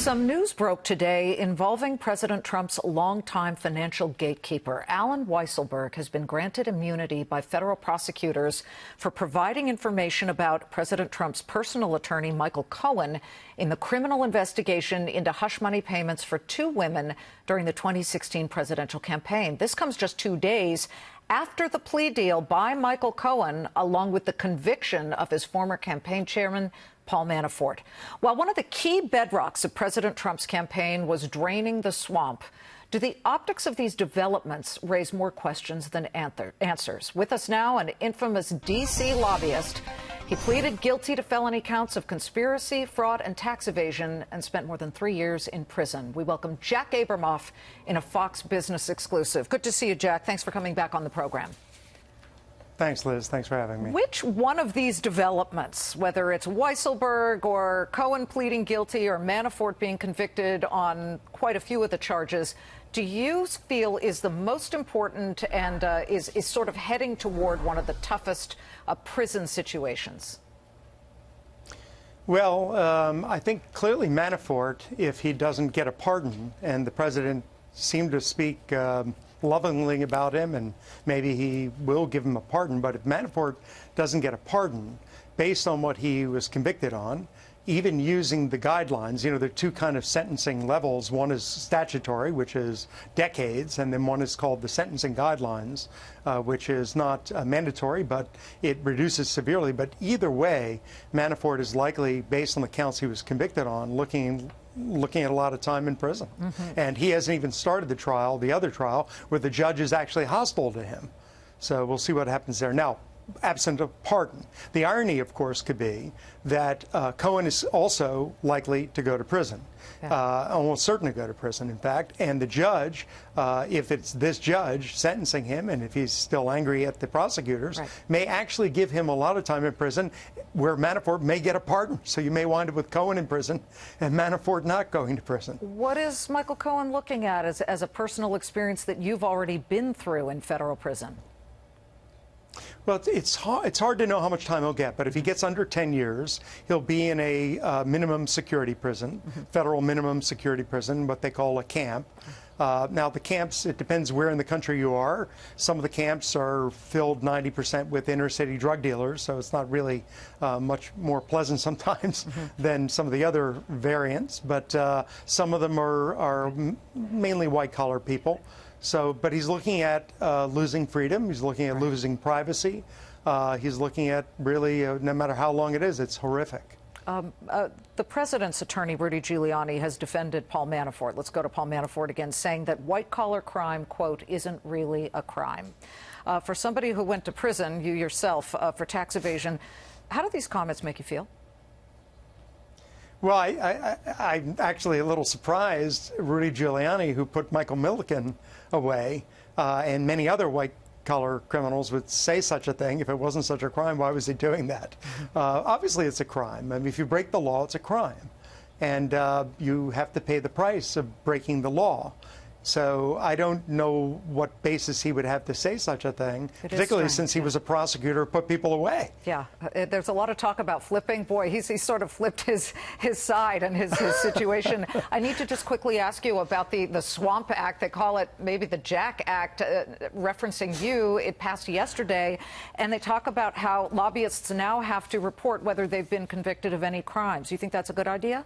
Some news broke today involving President Trump's longtime financial gatekeeper. Alan Weisselberg has been granted immunity by federal prosecutors for providing information about President Trump's personal attorney, Michael Cohen, in the criminal investigation into hush money payments for two women during the 2016 presidential campaign. This comes just 2 days after the plea deal by Michael Cohen, along with the conviction of his former campaign chairman, Paul Manafort. While one of the key bedrocks of President Trump's campaign was draining the swamp, do the optics of these developments raise more questions than answers? With us now, an infamous D.C. lobbyist. He pleaded guilty to felony counts of conspiracy, fraud, and tax evasion and spent more than 3 years in prison. We welcome Jack Abramoff in a Fox Business exclusive. Good to see you, Jack. Thanks for coming back on the program. Thanks, Liz. Thanks for having me. Which one of these developments, whether it's Weisselberg or Cohen pleading guilty or Manafort being convicted on quite a few of the charges, do you feel is the most important and is sort of heading toward one of the toughest prison situations? Well, I think clearly Manafort, if he doesn't get a pardon, and the president seemed to speak lovingly about him, and maybe he will give him a pardon. But if Manafort doesn't get a pardon based on what he was convicted on, even using the guidelines, you know, there are two kind of sentencing levels. One is statutory, which is decades, and then one is called the sentencing guidelines, which is not mandatory, but it reduces severely. But either way, Manafort is likely, based on the counts he was convicted on, looking at a lot of time in prison. And he hasn't even started the trial, the other trial, where the judge is actually hostile to him. So we'll see what happens there. Now, absent of pardon, the irony, of course, could be that Cohen is also likely to go to prison, almost certain to go to prison, in fact. And the judge, if it's this judge sentencing him, and if he's still angry at the prosecutors, may actually give him a lot of time in prison, where Manafort may get a pardon. So you may wind up with Cohen in prison and Manafort not going to prison. What is Michael Cohen looking at as a personal experience that you've already been through in federal prison? Well, it's hard to know how much time he'll get, but if he gets under 10 years, he'll be in a minimum security prison, federal minimum security prison, what they call a camp. Now, the camps, it depends where in the country you are. Some of the camps are filled 90% with inner-city drug dealers, so it's not really much more pleasant sometimes than some of the other variants. But some of them are mainly white-collar people. So, but he's looking at losing freedom. He's looking at losing privacy. He's looking at really, no matter how long it is, it's horrific. The president's attorney, Rudy Giuliani, has defended Paul Manafort. Let's go to Paul Manafort again, saying that white-collar crime, quote, isn't really a crime. For somebody who went to prison, you yourself, for tax evasion, how do these comments make you feel? Well, I'm actually a little surprised Rudy Giuliani, who put Michael Milliken away, and many other white-collar criminals would say such a thing. If it wasn't such a crime, why was he doing that? Obviously, it's a crime. I mean, if you break the law, it's a crime. And you have to pay the price of breaking the law. So I don't know what basis he would have to say such a thing, particularly since he was a prosecutor who put people away. Yeah, there's a lot of talk about flipping. Boy, he's sort of flipped his side and his situation. I need to just quickly ask you about the Swamp Act. They call it maybe the Jack Act, referencing you. It passed yesterday, and they talk about how lobbyists now have to report whether they've been convicted of any crimes. You think that's a good idea?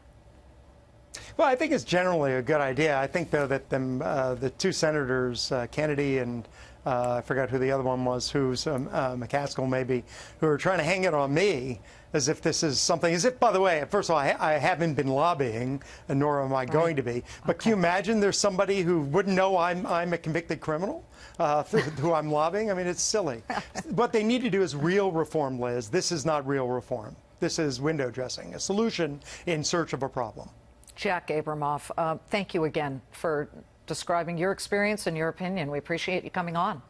Well, I think it's generally a good idea. I think, though, that the two senators, Kennedy and I forgot who the other one was, who's McCaskill maybe, who are trying to hang it on me as if this is something, as if, by the way, first of all, I haven't been lobbying, nor am I going to be. But can you imagine there's somebody who wouldn't know I'm a convicted criminal who I'm lobbying? I mean, it's silly. What they need to do is real reform, Liz. This is not real reform. This is window dressing, a solution in search of a problem. Jack Abramoff, thank you again for describing your experience and your opinion. We appreciate you coming on.